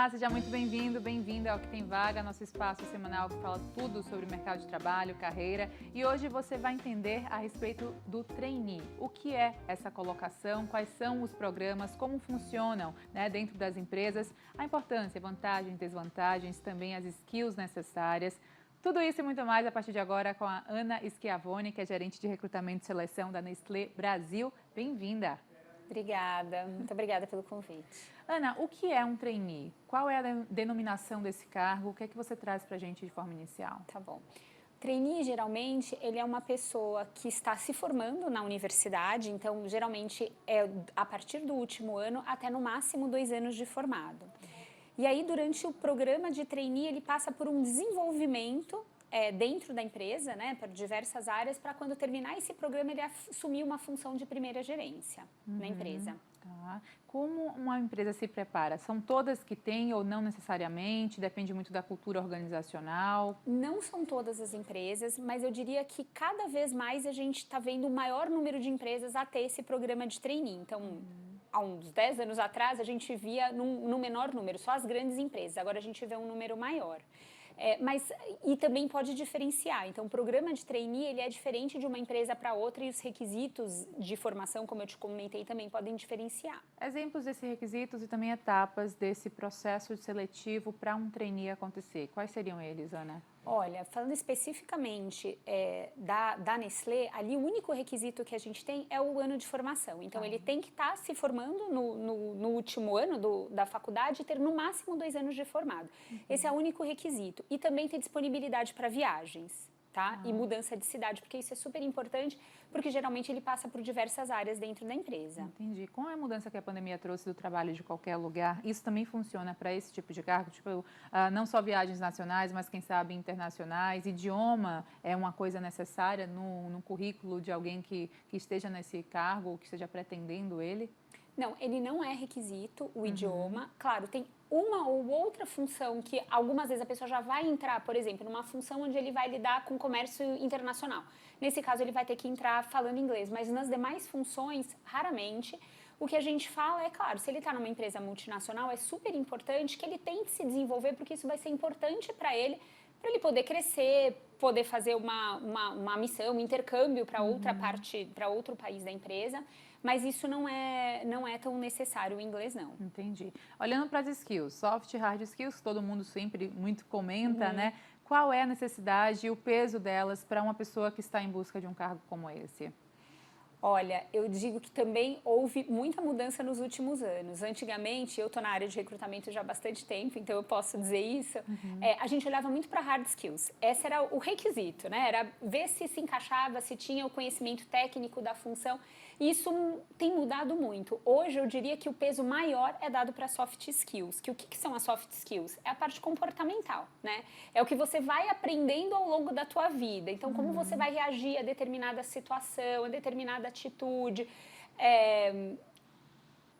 Olá, seja muito bem-vindo, bem-vinda ao Que Tem Vaga, nosso espaço semanal que fala tudo sobre o mercado de trabalho, carreira. E hoje você vai entender a respeito do trainee. O que é essa colocação, quais são os programas, como funcionam, dentro das empresas, a importância, vantagens, desvantagens, também as skills necessárias. Tudo isso e muito mais a partir de agora com a Ana Schiavone, que é gerente de recrutamento e seleção da Nestlé Brasil. Bem-vinda! Obrigada, muito obrigada pelo convite. Ana, o que é um trainee? Qual é a denominação desse cargo? O que é que você traz para a gente de forma inicial? Tá bom. Trainee, geralmente, ele é uma pessoa que está se formando na universidade, então, geralmente, é a partir do último ano até, no máximo, 2 anos de formado. E aí, durante o programa de trainee, ele passa por um desenvolvimento dentro da empresa, né, por diversas áreas, para quando terminar esse programa ele assumir uma função de primeira gerência na empresa. Tá. Como uma empresa se prepara? São todas que têm ou não necessariamente? Depende muito da cultura organizacional? Não são todas as empresas, mas eu diria que cada vez mais a gente está vendo o maior número de empresas a ter esse programa de trainee. Então, há uns 10 anos atrás, a gente via num menor número, só as grandes empresas. Agora a gente vê um número maior. E também pode diferenciar. Então, o programa de trainee ele é diferente de uma empresa para outra e os requisitos de formação, como eu te comentei, também podem diferenciar. Exemplos desses requisitos e também etapas desse processo seletivo para um trainee acontecer. Quais seriam eles, Ana? Olha, falando especificamente da Nestlé, ali o único requisito que a gente tem é o ano de formação. Então, ele tem que estar se formando no último ano da faculdade e ter no máximo 2 anos de formado. Esse é o único requisito. E também ter disponibilidade para viagens, tá? E mudança de cidade, porque isso é super importante, porque geralmente ele passa por diversas áreas dentro da empresa. Entendi. Com a mudança que a pandemia trouxe do trabalho de qualquer lugar, isso também funciona para esse tipo de cargo? Tipo, não só viagens nacionais, mas quem sabe internacionais. Idioma é uma coisa necessária no currículo de alguém que esteja nesse cargo ou que esteja pretendendo ele? Não, ele não é requisito, o idioma. Claro, tem uma ou outra função que algumas vezes a pessoa já vai entrar, por exemplo, numa função onde ele vai lidar com comércio internacional. Nesse caso, ele vai ter que entrar falando inglês, mas nas demais funções, raramente. O que a gente fala é, claro, se ele está numa empresa multinacional, é super importante que ele tente se desenvolver, porque isso vai ser importante para ele poder crescer, poder fazer uma missão, um intercâmbio para outra parte, para outro país da empresa. Mas isso não é tão necessário o inglês, não. Entendi. Olhando para as skills, soft e hard skills, todo mundo sempre muito comenta, né? Qual é a necessidade e o peso delas para uma pessoa que está em busca de um cargo como esse? Olha, eu digo que também houve muita mudança nos últimos anos. Antigamente, eu estou na área de recrutamento já há bastante tempo, então eu posso dizer isso. A gente olhava muito para hard skills. Esse era o requisito, né? Era ver se encaixava, se tinha o conhecimento técnico da função. E isso tem mudado muito. Hoje, eu diria que o peso maior é dado para soft skills. O que são as soft skills? É a parte comportamental, né? É o que você vai aprendendo ao longo da tua vida. Então, como você vai reagir a determinada situação, a determinada atitude,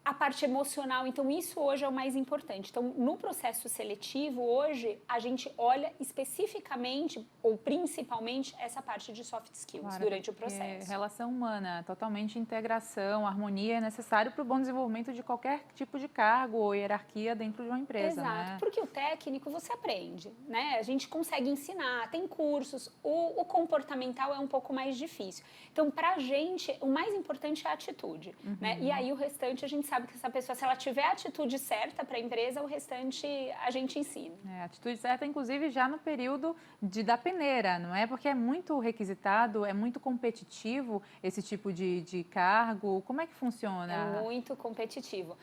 a parte emocional. Então, isso hoje é o mais importante. Então, no processo seletivo, hoje, a gente olha especificamente ou principalmente essa parte de soft skills durante o processo. Relação humana, totalmente integração, harmonia é necessário para o bom desenvolvimento de qualquer tipo de cargo ou hierarquia dentro de uma empresa, Exato, né? porque o técnico você aprende, né? A gente consegue ensinar, tem cursos, o comportamental é um pouco mais difícil. Então, pra gente, o mais importante é a atitude, né? E aí o restante a gente sabe que essa pessoa, se ela tiver a atitude certa para a empresa, o restante a gente ensina. A atitude certa, inclusive, já no período da peneira, não é? Porque é muito requisitado, é muito competitivo esse tipo de cargo. Como é que funciona? É muito competitivo.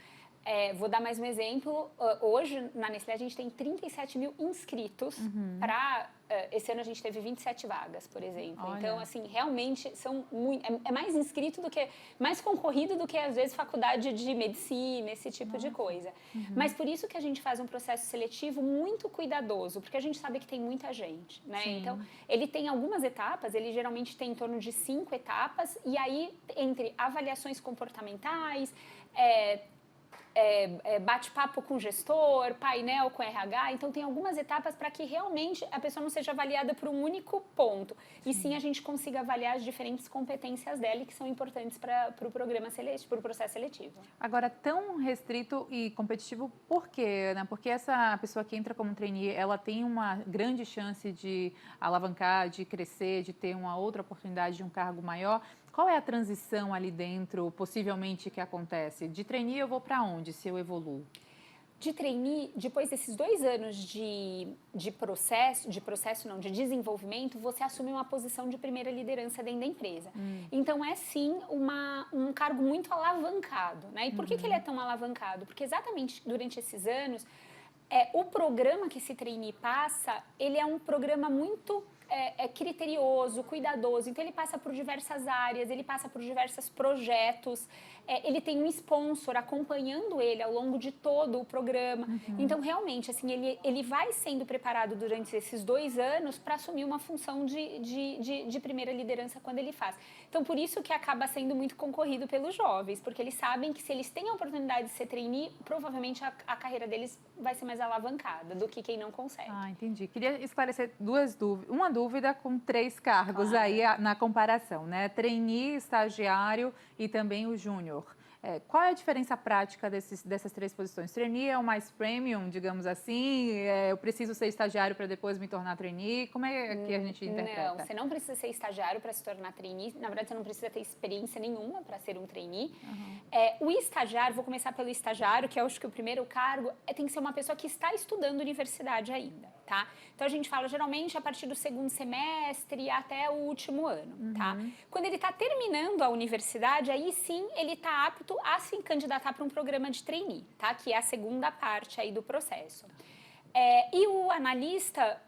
Vou dar mais um exemplo. Hoje, na Nestlé, a gente tem 37 mil inscritos para... esse ano a gente teve 27 vagas, por exemplo. Olha. Então, assim, realmente são é mais inscrito do que... mais concorrido do que, às vezes, faculdade de medicina, esse tipo de coisa. Mas por isso que a gente faz um processo seletivo muito cuidadoso, porque a gente sabe que tem muita gente, né? Sim. Então, ele tem algumas etapas, ele geralmente tem em torno de 5 etapas, e aí, entre avaliações comportamentais, bate-papo com o gestor, painel com RH. Então, tem algumas etapas para que realmente a pessoa não seja avaliada por um único ponto. E sim a gente consiga avaliar as diferentes competências dela, que são importantes para o programa seletivo, para o processo seletivo. Agora, tão restrito e competitivo, por quê, Ana? Porque essa pessoa que entra como trainee, ela tem uma grande chance de alavancar, de crescer, de ter uma outra oportunidade de um cargo maior. Qual é a transição ali dentro, possivelmente, que acontece? De trainee eu vou para onde, se eu evoluo? De trainee, depois desses 2 anos de desenvolvimento, você assume uma posição de primeira liderança dentro da empresa. Então, é sim um cargo muito alavancado, né? E por que ele é tão alavancado? Porque exatamente durante esses anos, o programa que esse trainee passa, ele é um programa muito criterioso, cuidadoso. Então, ele passa por diversas áreas, ele passa por diversos projetos, ele tem um sponsor acompanhando ele ao longo de todo o programa. Então, realmente, assim, ele vai sendo preparado durante esses 2 anos para assumir uma função de primeira liderança quando ele faz. Então, por isso que acaba sendo muito concorrido pelos jovens, porque eles sabem que se eles têm a oportunidade de ser trainee, provavelmente a carreira deles vai ser mais alavancada do que quem não consegue. Ah, entendi. Queria esclarecer duas dúvidas. Uma dúvida com 3 cargos aí na comparação, né? Trainee, estagiário e também o júnior. Qual é a diferença prática dessas 3 posições? Trainee é o mais premium, digamos assim? Eu preciso ser estagiário para depois me tornar trainee? Como é que a gente interpreta? Não, você não precisa ser estagiário para se tornar trainee. Na verdade, você não precisa ter experiência nenhuma para ser um trainee. O estagiário, vou começar pelo estagiário, que eu acho que o primeiro cargo tem que ser uma pessoa que está estudando universidade ainda, tá? Então, a gente fala geralmente a partir do 2º semestre até o último ano, tá? Quando ele está terminando a universidade, aí sim ele está apto a se candidatar para um programa de trainee, tá? Que é a segunda parte aí do processo. E o analista,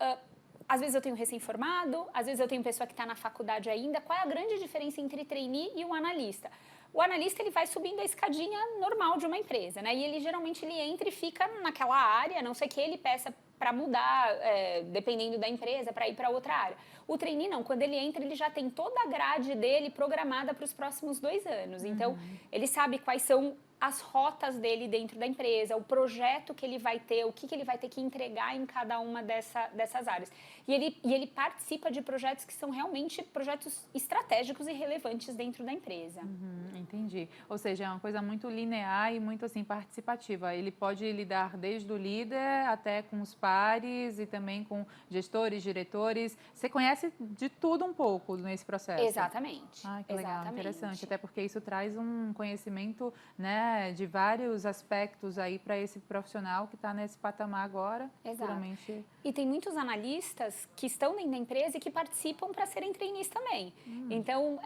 às vezes eu tenho recém-formado, às vezes eu tenho pessoa que está na faculdade ainda. Qual é a grande diferença entre trainee e o analista? O analista, ele vai subindo a escadinha normal de uma empresa, né? E ele geralmente ele entra e fica naquela área, a não ser que ele peça para mudar, dependendo da empresa, para ir para outra área. O trainee não, quando ele entra, ele já tem toda a grade dele programada para os próximos 2 anos. Então, ele sabe quais são as rotas dele dentro da empresa, o projeto que ele vai ter, o que ele vai ter que entregar em cada uma dessas áreas. E ele participa de projetos que são realmente projetos estratégicos e relevantes dentro da empresa. Entendi. Ou seja, é uma coisa muito linear e muito assim participativa. Ele pode lidar desde o líder até com os pares e também com gestores, diretores. Você conhece de tudo um pouco nesse processo? Exatamente. Ah, que legal, interessante. Até porque isso traz um conhecimento, né, de vários aspectos aí para esse profissional que está nesse patamar agora. Exato. E tem muitos analistas que estão dentro da empresa e que participam para serem trainees também. Então,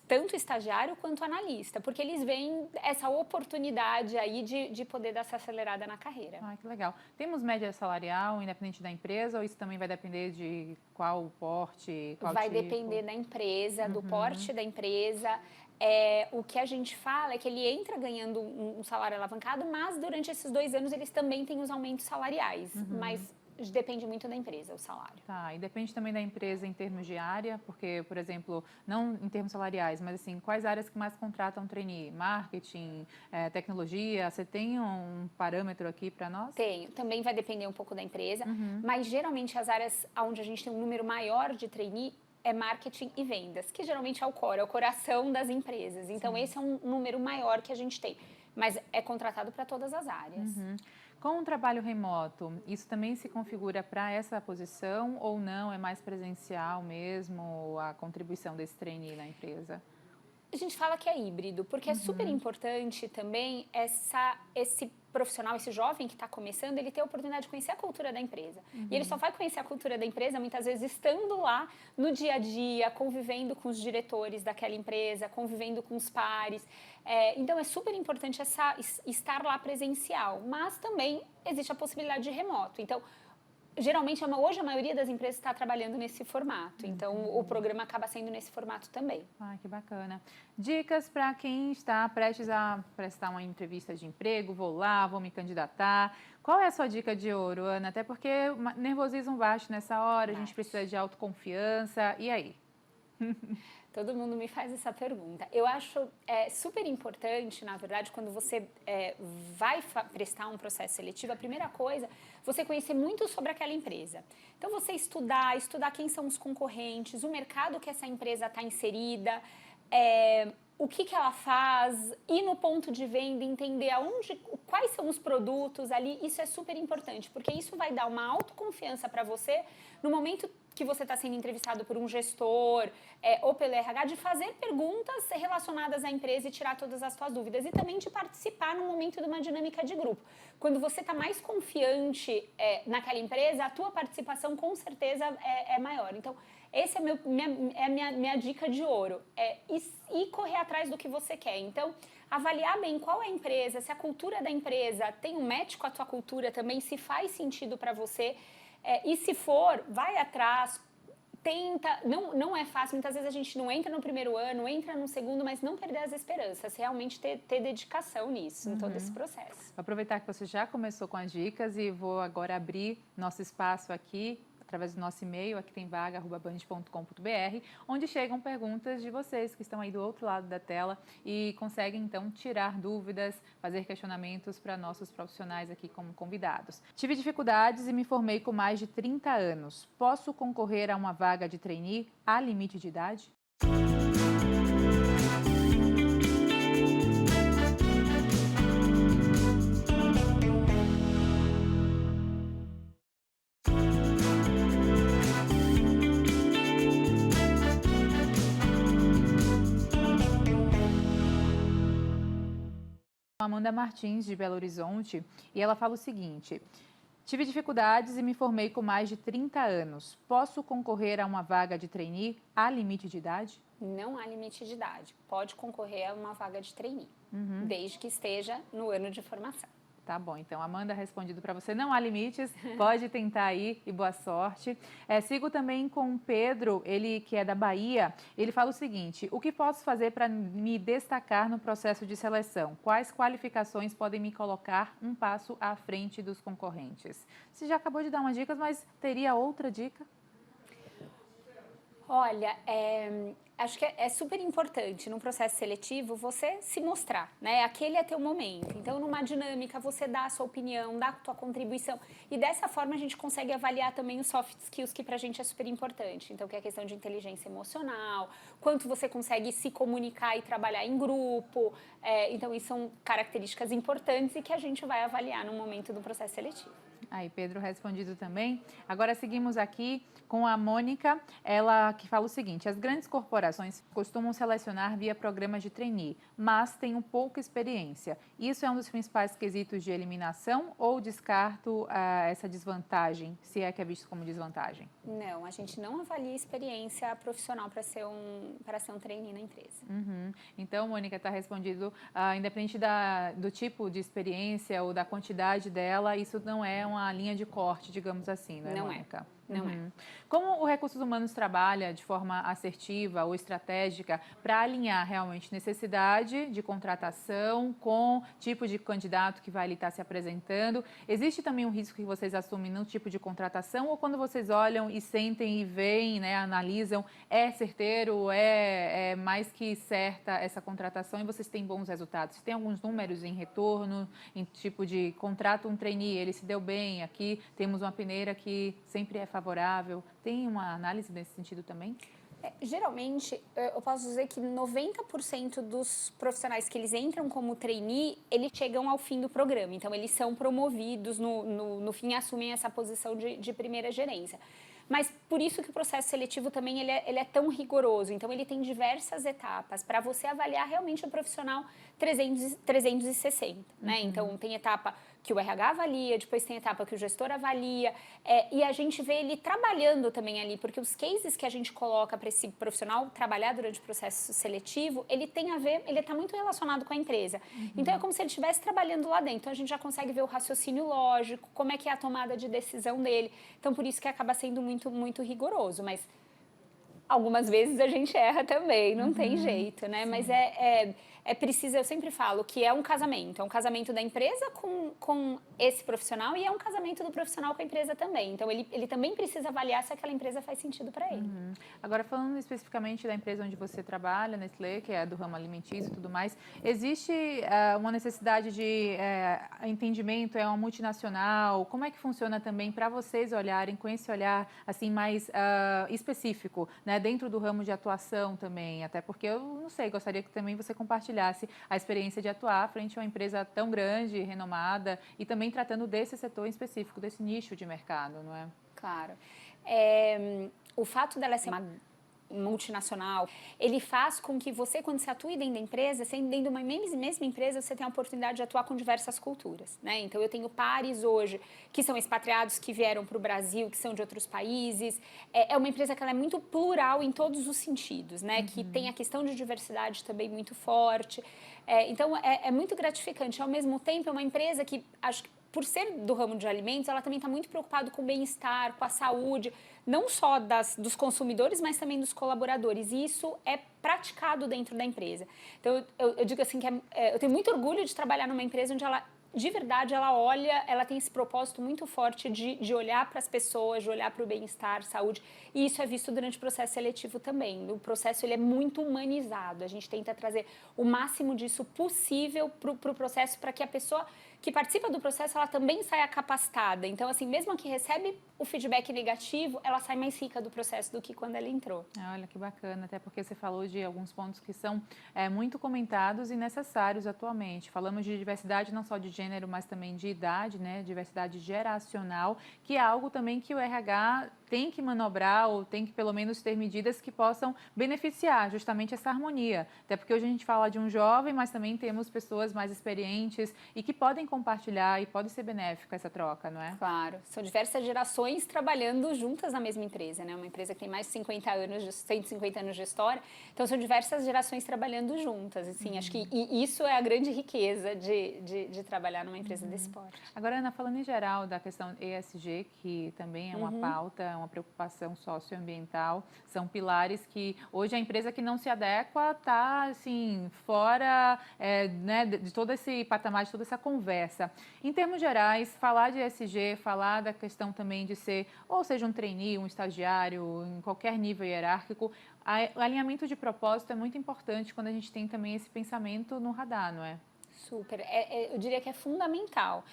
tanto estagiário quanto analista, porque eles veem essa oportunidade aí de poder dar essa acelerada na carreira. Ah, que legal. Temos média salarial, independente da empresa, ou isso também vai depender de qual porte, qual vai tipo? Depender da empresa, do porte da empresa. O que a gente fala é que ele entra ganhando um salário alavancado, mas durante esses 2 anos eles também têm os aumentos salariais, mas depende muito da empresa, o salário. Tá, e depende também da empresa em termos de área, porque, por exemplo, não em termos salariais, mas assim, quais áreas que mais contratam trainee? Marketing, tecnologia, você tem um parâmetro aqui para nós? Tenho, também vai depender um pouco da empresa, mas geralmente as áreas onde a gente tem um número maior de trainee é marketing e vendas, que geralmente é o core, é o coração das empresas. Então, esse é um número maior que a gente tem, mas é contratado para todas as áreas. Com o trabalho remoto, isso também se configura para essa posição ou não? É mais presencial mesmo a contribuição desse trainee na empresa? A gente fala que é híbrido, porque é super importante também esse profissional, esse jovem que está começando, ele ter a oportunidade de conhecer a cultura da empresa. E ele só vai conhecer a cultura da empresa, muitas vezes, estando lá no dia a dia, convivendo com os diretores daquela empresa, convivendo com os pares. Então, é super importante estar lá presencial, mas também existe a possibilidade de remoto. Então, geralmente, hoje a maioria das empresas está trabalhando nesse formato, então o programa acaba sendo nesse formato também. Ah, que bacana. Dicas para quem está prestes a prestar uma entrevista de emprego, vou lá, vou me candidatar. Qual é a sua dica de ouro, Ana? Até porque nervosismo bate nessa hora, a gente precisa de autoconfiança, e aí? Todo mundo me faz essa pergunta. Eu acho super importante, na verdade, quando você vai prestar um processo seletivo, a primeira coisa, você conhecer muito sobre aquela empresa. Então, você estudar quem são os concorrentes, o mercado que essa empresa está inserida, o que ela faz, ir no ponto de venda, entender quais são os produtos ali, isso é super importante, porque isso vai dar uma autoconfiança para você no momento que você está sendo entrevistado por um gestor ou pelo RH, de fazer perguntas relacionadas à empresa e tirar todas as suas dúvidas, e também de participar no momento de uma dinâmica de grupo. Quando você está mais confiante naquela empresa, a tua participação com certeza é maior. Então, essa é minha dica de ouro, ir correr atrás do que você quer. Então, avaliar bem qual é a empresa, se a cultura da empresa tem um match com a tua cultura também, se faz sentido para você. E se for, vai atrás, tenta, não é fácil, muitas vezes a gente não entra no primeiro ano, entra no segundo, mas não perder as esperanças, realmente ter dedicação nisso, em todo esse processo. Vou aproveitar que você já começou com as dicas e vou agora abrir nosso espaço aqui, através do nosso e-mail, aqui tem vaga@band.com.br, onde chegam perguntas de vocês que estão aí do outro lado da tela e conseguem, então, tirar dúvidas, fazer questionamentos para nossos profissionais aqui como convidados. Tive dificuldades e me formei com mais de 30 anos. Posso concorrer a uma vaga de trainee? Há limite de idade? Amanda Martins, de Belo Horizonte, e ela fala o seguinte: tive dificuldades e me formei com mais de 30 anos. Posso concorrer a uma vaga de trainee? Há limite de idade? Não há limite de idade. Pode concorrer a uma vaga de trainee, desde que esteja no ano de formação. Tá bom, então Amanda, respondido para você, não há limites, pode tentar aí e boa sorte. Sigo também com o Pedro, ele que é da Bahia, ele fala o seguinte: o que posso fazer para me destacar no processo de seleção? Quais qualificações podem me colocar um passo à frente dos concorrentes? Você já acabou de dar umas dicas, mas teria outra dica? Olha, acho que é super importante no processo seletivo você se mostrar, né? Aquele é teu momento. Então, numa dinâmica, você dá a sua opinião, dá a tua contribuição. E dessa forma a gente consegue avaliar também os soft skills, que pra gente é super importante. Então, que é a questão de inteligência emocional, quanto você consegue se comunicar e trabalhar em grupo. Então, isso são características importantes e que a gente vai avaliar no momento do processo seletivo. Aí, Pedro respondido também. Agora seguimos aqui com a Mônica, ela que fala o seguinte: as grandes corporações costumam selecionar via programas de trainee, mas têm pouca experiência. Isso é um dos principais quesitos de eliminação ou descarto essa desvantagem, se é que é visto como desvantagem? Não, a gente não avalia experiência profissional para ser um trainee na empresa. Então, Mônica, está respondido, independente do tipo de experiência ou da quantidade dela, isso não é uma linha de corte, digamos assim, não é, Mônica? Não é. Como o Recursos Humanos trabalha de forma assertiva ou estratégica para alinhar realmente necessidade de contratação com tipo de candidato que vai ali estar se apresentando? Existe também um risco que vocês assumem no tipo de contratação, ou quando vocês olham e sentem e veem, né, analisam, é certeiro, é mais que certa essa contratação e vocês têm bons resultados? Tem alguns números em retorno, em tipo de contrato, um trainee, ele se deu bem, aqui temos uma peneira que sempre é favorável. Tem uma análise nesse sentido também? Geralmente, eu posso dizer que 90% dos profissionais que eles entram como trainee, eles chegam ao fim do programa. Então, eles são promovidos, no fim, assumem essa posição de primeira gerência. Mas por isso que o processo seletivo também ele é tão rigoroso. Então, ele tem diversas etapas para você avaliar realmente o profissional 360, né? Então, tem etapa que o RH avalia, depois tem etapa que o gestor avalia, e a gente vê ele trabalhando também ali, porque os cases que a gente coloca para esse profissional trabalhar durante o processo seletivo, ele tem a ver, ele está muito relacionado com a empresa. Então, é como se ele estivesse trabalhando lá dentro. Então, a gente já consegue ver o raciocínio lógico, como é que é a tomada de decisão dele. Então, por isso que acaba sendo muito, muito rigoroso. Mas Algumas vezes a gente erra também, não tem jeito, né? Sim. Mas é preciso, eu sempre falo que é um casamento da empresa com esse profissional e é um casamento do profissional com a empresa também. Então, ele também precisa avaliar se aquela empresa faz sentido para ele. Agora, falando especificamente da empresa onde você trabalha, Nestlé, que é do ramo alimentício e tudo mais, existe uma necessidade de entendimento, é uma multinacional? Como é que funciona também para vocês olharem com esse olhar assim mais específico, né, dentro do ramo de atuação também? Até porque eu não sei, gostaria que também você compartilhasse a experiência de atuar frente a uma empresa tão grande, renomada e também tratando desse setor em específico, desse nicho de mercado, não é? Claro. O fato dela ser uma multinacional, ele faz com que você, quando você atua dentro da empresa, sendo dentro de uma mesma empresa, você tem a oportunidade de atuar com diversas culturas, né? Então, eu tenho pares hoje que são expatriados, que vieram para o Brasil, que são de outros países. É uma empresa que ela é muito plural em todos os sentidos, né? Que tem a questão de diversidade também muito forte. Então, é muito gratificante. Ao mesmo tempo, é uma empresa que, acho que por ser do ramo de alimentos, ela também está muito preocupada com o bem-estar, com a saúde, não só dos consumidores, mas também dos colaboradores. E isso é praticado dentro da empresa. Então, eu digo assim que eu tenho muito orgulho de trabalhar numa empresa onde ela, de verdade, ela tem esse propósito muito forte de olhar para as pessoas, de olhar para o bem-estar, saúde. E isso é visto durante o processo seletivo também. O processo ele é muito humanizado. A gente tenta trazer o máximo disso possível para o processo, para que a pessoa que participa do processo, ela também saia capacitada. Então, assim, mesmo a que recebe o feedback negativo, ela sai mais rica do processo do que quando ela entrou. Olha, que bacana, até porque você falou de alguns pontos que são muito comentados e necessários atualmente. Falamos de diversidade não só de gênero, mas também de idade, né? Diversidade geracional, que é algo também que o RH tem que manobrar ou tem que pelo menos ter medidas que possam beneficiar justamente essa harmonia. Até porque hoje a gente fala de um jovem, mas também temos pessoas mais experientes e que podem compartilhar e pode ser benéfica essa troca, não é? Claro, são diversas gerações trabalhando juntas na mesma empresa, né? Uma empresa que tem mais de 50 anos, 150 anos de história, então são diversas gerações trabalhando juntas, assim, acho que isso é a grande riqueza de trabalhar numa empresa desse porte. Agora, Ana, falando em geral da questão ESG, que também é uma pauta, é uma preocupação socioambiental, são pilares que hoje a empresa que não se adequa está, assim, fora né, de todo esse patamar, de toda essa conversa. Em termos gerais, falar de ESG, falar da questão também de ser, ou seja, um trainee, um estagiário, em qualquer nível hierárquico, o alinhamento de propósito é muito importante quando a gente tem também esse pensamento no radar, não é? Super, eu diria que é fundamental.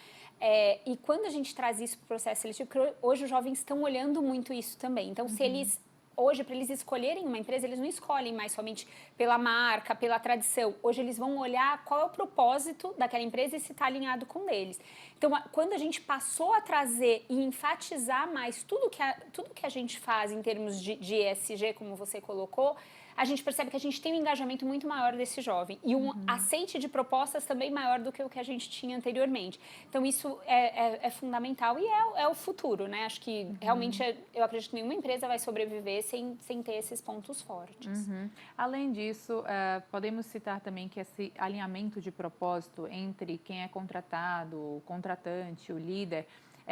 E quando a gente traz isso para o processo seletivo, porque hoje os jovens estão olhando muito isso também. Então, se eles, hoje, para eles escolherem uma empresa, eles não escolhem mais somente pela marca, pela tradição. Hoje, eles vão olhar qual é o propósito daquela empresa e se está alinhado com eles. Então, quando a gente passou a trazer e enfatizar mais tudo que a gente faz em termos de ESG, como você colocou, a gente percebe que a gente tem um engajamento muito maior desse jovem e um aceite de propostas também maior do que o que a gente tinha anteriormente. Então, isso é fundamental e é o futuro, né? Acho que realmente eu acredito que nenhuma empresa vai sobreviver sem ter esses pontos fortes. Além disso, podemos citar também que esse alinhamento de propósito entre quem é contratado, o contratante, o líder,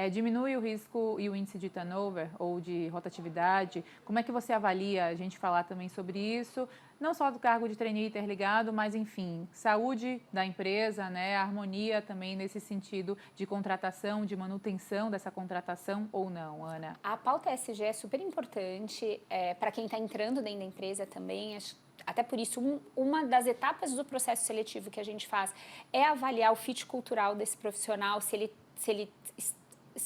diminui o risco e o índice de turnover ou de rotatividade. Como é que você avalia a gente falar também sobre isso? Não só do cargo de trainee interligado, mas, enfim, saúde da empresa, né? Harmonia também nesse sentido de contratação, de manutenção dessa contratação ou não, Ana? A pauta ESG é super importante para quem está entrando dentro da empresa também. Até por isso, uma das etapas do processo seletivo que a gente faz é avaliar o fit cultural desse profissional, se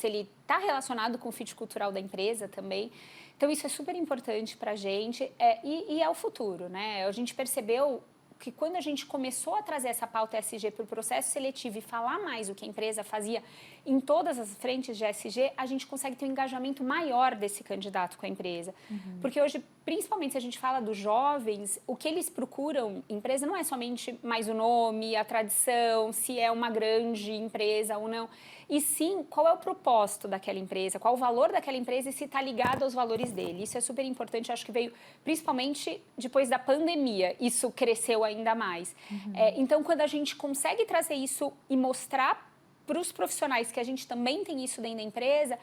ele está relacionado com o fit cultural da empresa também. Então, isso é super importante para a gente e é o futuro, né? A gente percebeu que quando a gente começou a trazer essa pauta ESG para o processo seletivo e falar mais o que a empresa fazia em todas as frentes de ESG, a gente consegue ter um engajamento maior desse candidato com a empresa. Porque hoje, principalmente se a gente fala dos jovens, o que eles procuram em empresa não é somente mais o nome, a tradição, se é uma grande empresa ou não, e sim qual é o propósito daquela empresa, qual o valor daquela empresa e se está ligado aos valores dele. Isso é super importante, acho que veio principalmente depois da pandemia, isso cresceu ainda mais. Então, quando a gente consegue trazer isso e mostrar para os profissionais que a gente também tem isso dentro da empresa,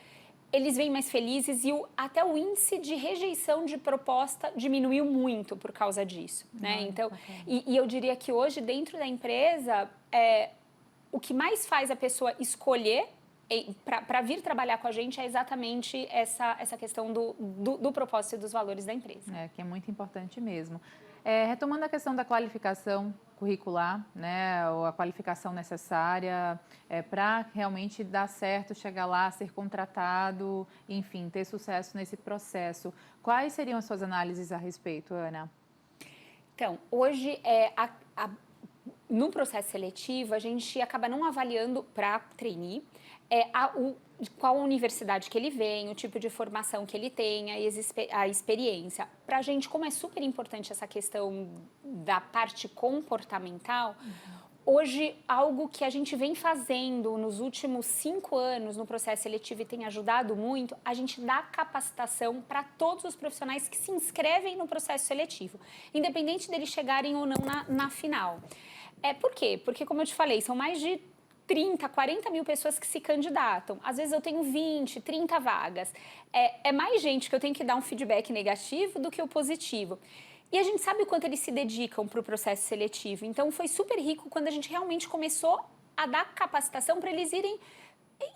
eles vêm mais felizes e até o índice de rejeição de proposta diminuiu muito por causa disso, né? Então, e eu diria que hoje, dentro da empresa, o que mais faz a pessoa escolher para vir trabalhar com a gente é exatamente essa questão do propósito e dos valores da empresa. Que é muito importante mesmo. Retomando a questão da qualificação curricular, né, ou a qualificação necessária para realmente dar certo, chegar lá, ser contratado, enfim, ter sucesso nesse processo. Quais seriam as suas análises a respeito, Ana? Então, hoje, no processo seletivo, a gente acaba não avaliando para trainee qual universidade que ele vem, o tipo de formação que ele tem, a experiência. Para a gente, como é super importante essa questão da parte comportamental, hoje, algo que a gente vem fazendo nos últimos 5 anos no processo seletivo e tem ajudado muito, a gente dá capacitação para todos os profissionais que se inscrevem no processo seletivo, independente deles chegarem ou não na final. Por quê? Porque, como eu te falei, são mais de 30, 40 mil pessoas que se candidatam. Às vezes eu tenho 20, 30 vagas. É mais gente que eu tenho que dar um feedback negativo do que o positivo. E a gente sabe o quanto eles se dedicam para o processo seletivo. Então, foi super rico quando a gente realmente começou a dar capacitação para eles irem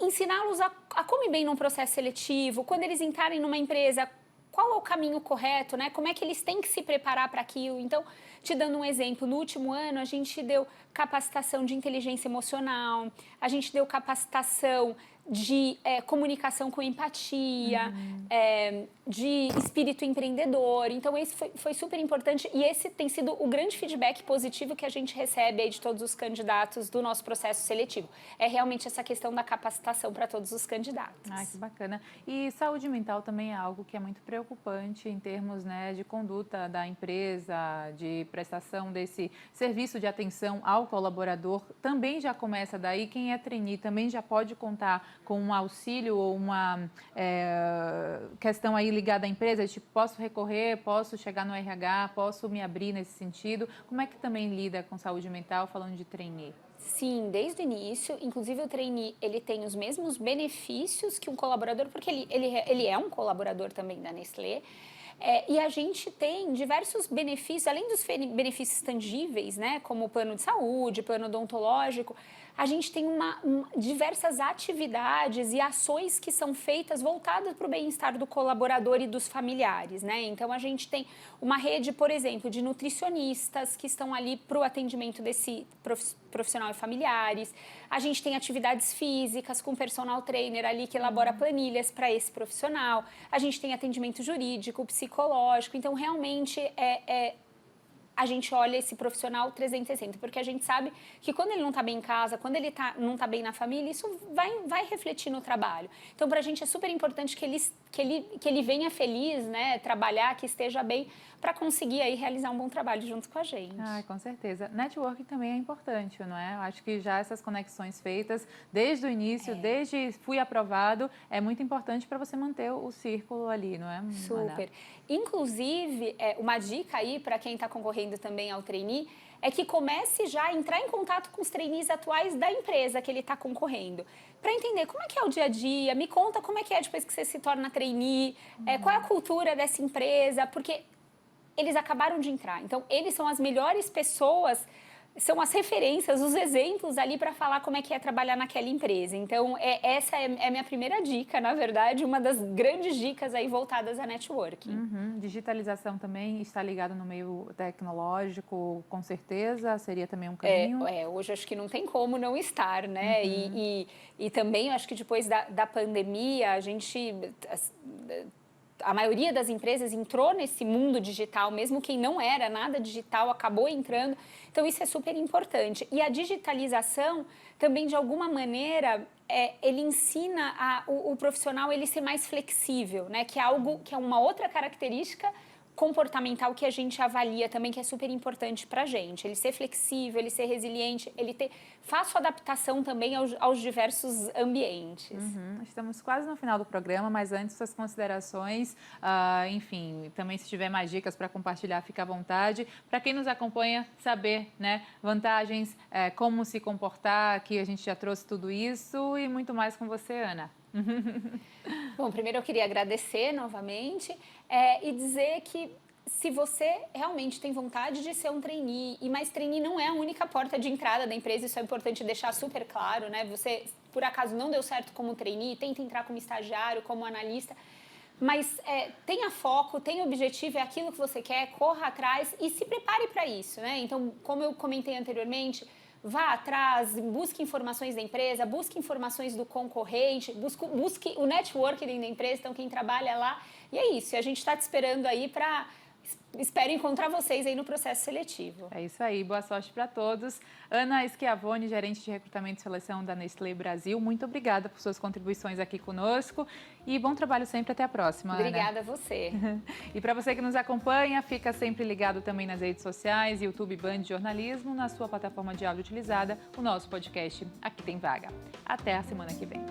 ensiná-los a como ir bem num processo seletivo, quando eles entrarem numa empresa, qual é o caminho correto, né? Como é que eles têm que se preparar para aquilo. Então, te dando um exemplo, no último ano a gente deu capacitação de inteligência emocional, a gente deu capacitação de comunicação com empatia, de espírito empreendedor. Então, esse foi super importante e esse tem sido o grande feedback positivo que a gente recebe aí de todos os candidatos do nosso processo seletivo. É realmente essa questão da capacitação para todos os candidatos. Que bacana. E saúde mental também é algo que é muito preocupante em termos, né, de conduta da empresa, de prestação desse serviço de atenção ao colaborador. Também já começa daí, quem é trainee também já pode contar com um auxílio ou uma questão aí ligada à empresa, tipo, posso recorrer, posso chegar no RH, posso me abrir nesse sentido. Como é que também lida com saúde mental falando de trainee? Sim, desde o início. Inclusive, o trainee, ele tem os mesmos benefícios que um colaborador, porque ele é um colaborador também da Nestlé. E a gente tem diversos benefícios, além dos benefícios tangíveis, né, como o plano de saúde, plano odontológico, a gente tem diversas atividades e ações que são feitas voltadas para o bem-estar do colaborador e dos familiares, né? Então, a gente tem uma rede, por exemplo, de nutricionistas que estão ali para o atendimento desse profissional e familiares. A gente tem atividades físicas com personal trainer ali que elabora planilhas para esse profissional. A gente tem atendimento jurídico, psicológico. Então, realmente, a gente olha esse profissional 360, porque a gente sabe que quando ele não está bem em casa, quando ele não está bem na família, isso vai refletir no trabalho. Então, para a gente é super importante que ele venha feliz, né, trabalhar, que esteja bem, para conseguir aí realizar um bom trabalho junto com a gente. Com certeza. Networking também é importante, não é? Eu acho que já essas conexões feitas desde o início, desde fui aprovado, é muito importante para você manter o círculo ali, não é? Super. Ana? Inclusive, uma dica aí para quem está concorrendo também ao trainee é que comece já a entrar em contato com os trainees atuais da empresa que ele está concorrendo, para entender como é que é o dia a dia, me conta como é que é depois que você se torna trainee, qual é a cultura dessa empresa, porque eles acabaram de entrar. Então, eles são as melhores pessoas, são as referências, os exemplos ali para falar como é que é trabalhar naquela empresa. Então, essa é a minha primeira dica, na verdade, uma das grandes dicas aí voltadas a networking. Digitalização também está ligada no meio tecnológico, com certeza, seria também um caminho? Hoje acho que não tem como não estar, né? E também acho que depois da pandemia, a maioria das empresas entrou nesse mundo digital, mesmo quem não era nada digital acabou entrando. Então, isso é super importante. E a digitalização também, de alguma maneira, ele ensina o profissional ele ser mais flexível, né? Que é algo que é uma outra característica comportamental que a gente avalia também, que é super importante para a gente. Ele ser flexível, ele ser resiliente, ele ter fácil adaptação também aos diversos ambientes. Estamos quase no final do programa, mas antes suas considerações, enfim, também se tiver mais dicas para compartilhar, fica à vontade. Para quem nos acompanha, saber, né, vantagens, como se comportar, que a gente já trouxe tudo isso e muito mais com você, Ana. Bom, primeiro eu queria agradecer novamente e dizer que se você realmente tem vontade de ser um trainee, mas trainee não é a única porta de entrada da empresa, isso é importante deixar super claro, né? Você, por acaso, não deu certo como trainee, tenta entrar como estagiário, como analista, mas tenha foco, tenha objetivo, é aquilo que você quer, corra atrás e se prepare para isso, né? Então, como eu comentei anteriormente, vá atrás, busque informações da empresa, busque informações do concorrente, busque o networking da empresa, então quem trabalha lá. E é isso, a gente está te esperando aí para... Espero encontrar vocês aí no processo seletivo. É isso aí, boa sorte para todos. Ana Schiavone, gerente de recrutamento e seleção da Nestlé Brasil, muito obrigada por suas contribuições aqui conosco e bom trabalho sempre, até a próxima, Obrigada Ana. a você. E para você que nos acompanha, fica sempre ligado também nas redes sociais, YouTube Band Jornalismo, na sua plataforma de áudio utilizada, o nosso podcast Aqui Tem Vaga. Até a semana que vem.